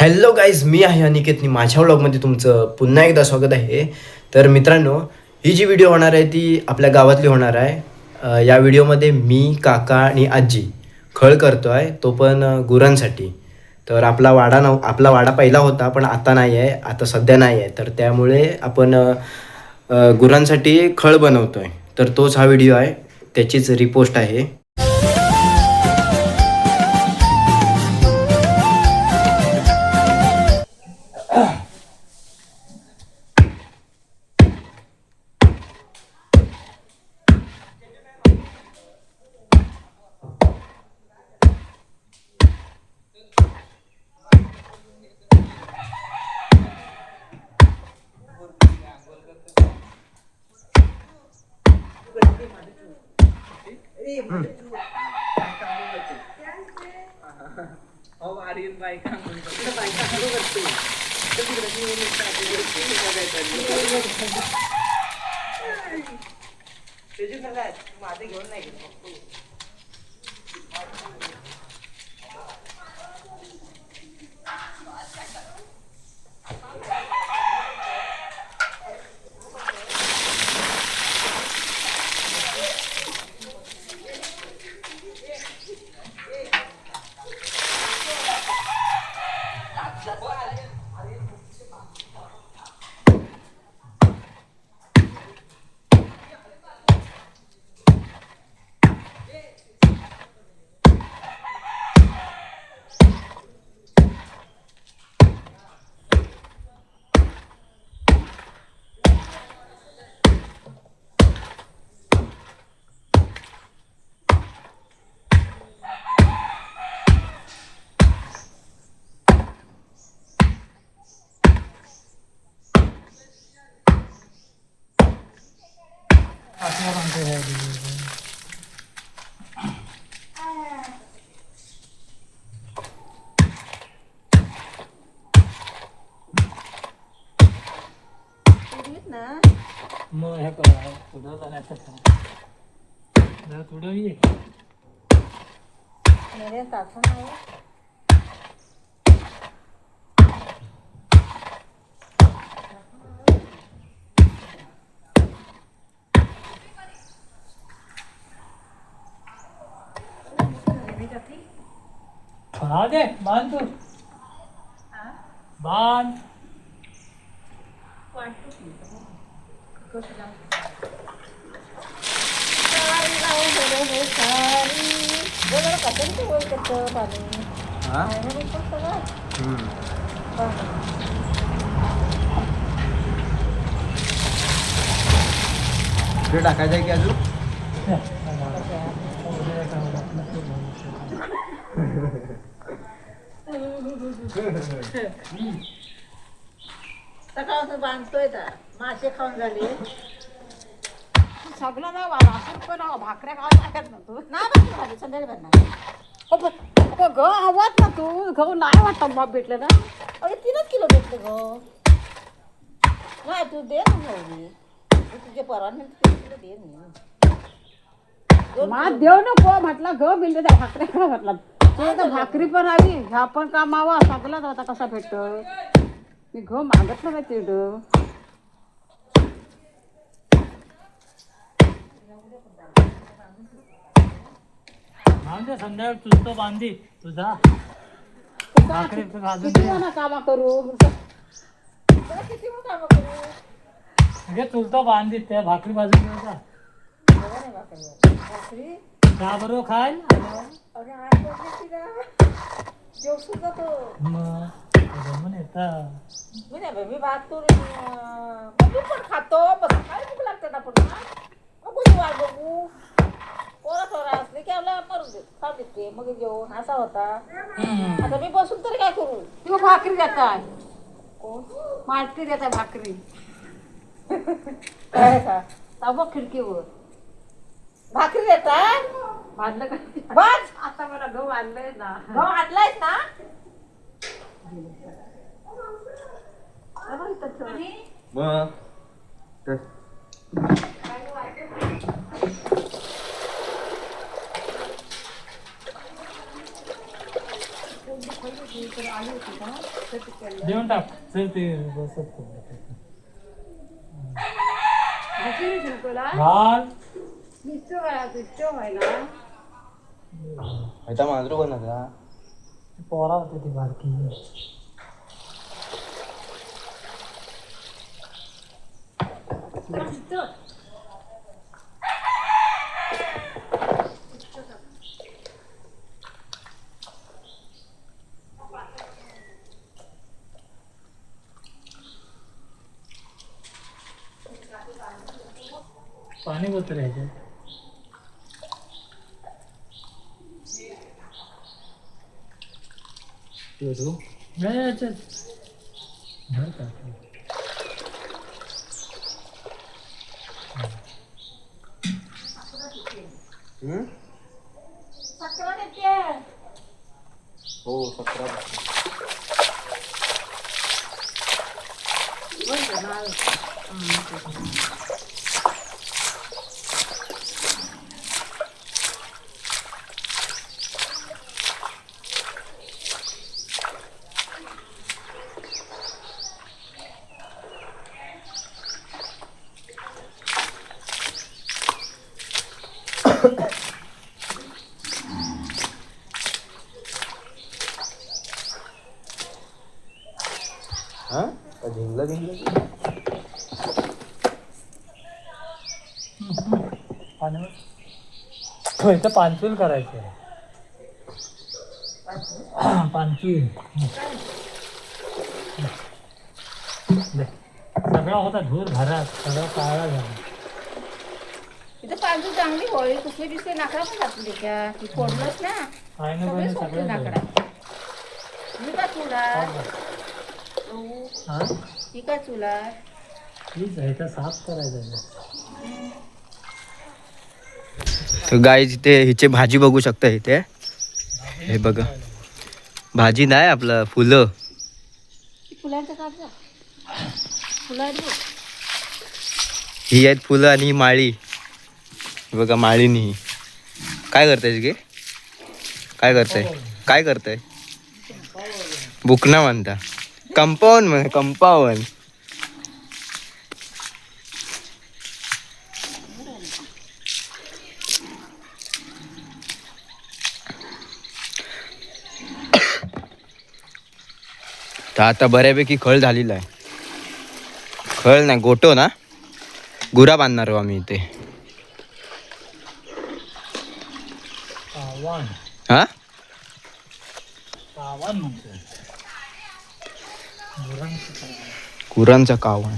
Hello guys, मी आहे अनिकेतनी. माझ्या व्लॉगमध्ये तुमचं पुन्हा एकदा स्वागत आहे. तर मित्रांनो, ही जी व्हिडिओ होणार आहे ती आपल्या गावातली होणार आहे. या व्हिडिओमध्ये मी, काका आणि आजी खळ करतो आहे, तो पण गुरांसाठी. तर आपला वाडा पहिला होता, पण आता नाही आहे, आता सध्या नाही आहे. तर त्यामुळे आपण गुरांसाठी खळ बनवतो आहे. तर तोच हा व्हिडिओ आहे, त्याचीच रिपोस्ट आहे. मग हे करा पुढं जाण्याचं जरा पुढं ये हा दे बांध तू बांध टाकायचं आहे की अजून सकाळचं बांधतोय तर मासे खाऊन झाले सगळं ना वाला पण भाकऱ्या खावा ना तू नाही भाजी संध्याकाळी बनणार ग आवाज ना तू गहू नाही वाटत बाप भेटलं ना अरे 3 किलो भेटले ग नाही तू दे ना भाऊ तुझे परवाने 3 किलो दे मा देव नको म्हटलं ग बिल्ले त्या भाकऱ्या खा म्हटलं तू भाकरी पण हवी ह्या पण कामावा सगळाच आता कसा भेटतो मी घ मागत ना तेड बांधे संध्याकाळ तुझं बांधी तुझा भाकरी भाजून किती ना कामा करू किती मग काम करू अगे चुलतो बांधी त्या भाकरी बाजून घेऊन जा भाकरी चहा बरोबर खायला अरे आज जेव सुद्धा तो मग जमून येतात मी नाही मी भात तू तू पण खातो बस काय भूक लागते ना पण बघू वाट बघू पोरा असले की आपल्याला मरून दे खाऊ देते मग जेवण असा होता आता मी बसून तरी काय करू तू भाकरी देताय कोण मालकी देताय भाकरी काय का तब खिडकीवर भाकरी देतात बांधलं का बस आता मला गहू आणलंय ना गहू आणलायस ना मग देऊन टाक चल ते बसत घाल मांजरू कोण आता पोरा होते ती बारकी पाणी बोलतं ह्याच्यात नाही याच्यात भर टाक. हो 17. हा ढिंगला इथं पांचूल करायचं पांचूल सगळा होता धूर घरात सगळा काळा झाला इथं पांजू चांगली होळी कुठले दिसते नाकडा पण घातली का ती फोडलंच ना काय ना सगळे काय सोडले सगळं नाकडा मी का चुला हा ही का चुला प्लीज ह्याचा साफ करायचा तर गाईज इथे हिचे भाजी बघू शकता इथे हे बघा भाजी नाही आपलं फुलं फुलांचं काढ फुलं आहेत बघ. ही आहेत फुलं आणि ही माळी हे बघा माळीनी ही काय करताय गे काय करताय बुकना म्हणता कंपाऊंड म्हण कंपाऊंड तर आता बऱ्यापैकी खळ झालेला आहे खळ नाही गोटो ना गुरा बांधणार आहो आम्ही इथे सावन हा सावन म्हणतो गुरांचा कावण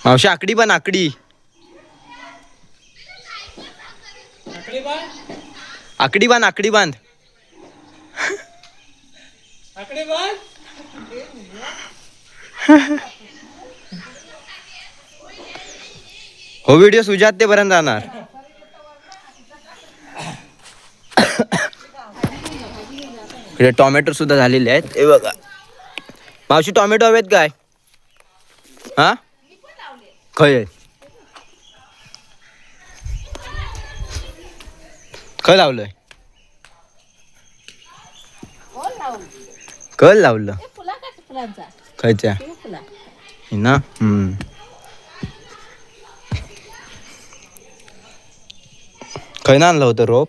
मावशी आकडी पण आकडी आकडी बांध आकडी बांध हो व्हिडिओ सुजात ते पर्यंत जाणार इकडे टोमॅटो सुद्धा झालेले आहेत हे बघा मावशी टोमॅटो हवेत काय हा खय खय लावलंय कल लावलं फुला का फुलांचा खयच्या फुला हे ना खय ना आणलं होतं रोप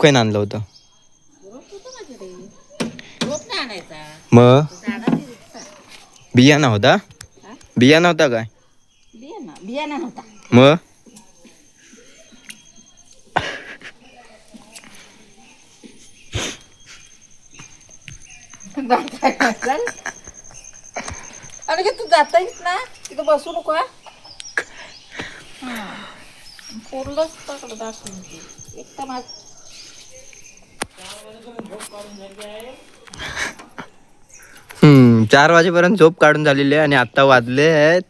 खय ना आणलं होतं रोप नाही आणायचा मग झाडा ती रुजतात. बियाणा होता बियाणा होता काय बियाणा नव्हता मग आणि तू जाता येत ना तिथं बसू नको पूर्णच पकडं दाखवून एक तर माझ 4 वाजेपर्यंत झोप काढून झालेली आहे आणि आता वाजले आहेत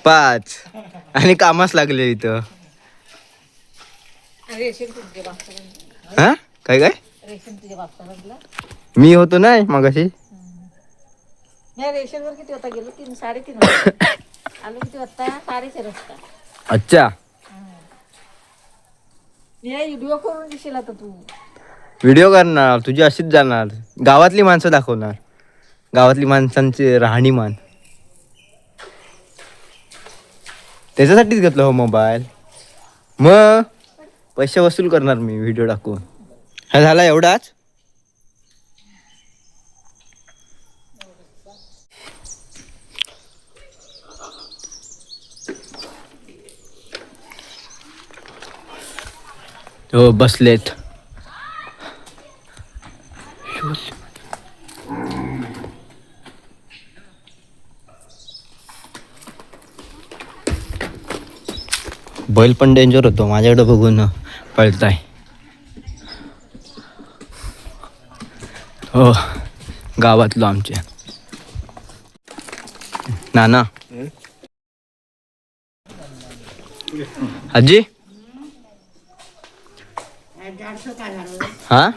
5 आणि कामास लागले इथं रेशन तुझ्या बाप्पा हा काय रेशन तुझ्या बाप्पा मी होतो नाही मगाशी नाही रेशनवर किती होता गेलो 3-3.5 आलो किती वाजता 4:30 वाजता अच्छा मी व्हिडिओ करून दिसेल आता तू व्हिडिओ करणार तुझी अशीच जाणार गावातली माणसं दाखवणार गावातली माणसांची राहणीमान त्याच्यासाठीच घेतलं हो मोबाईल मग पैसे वसूल करणार मी व्हिडिओ टाकून हा झाला एवढाच हो बसलेत बैल पण डेंजर होतो माझ्याकडे बघून पळताय हो गावातलो आमच्या नाना आजी हा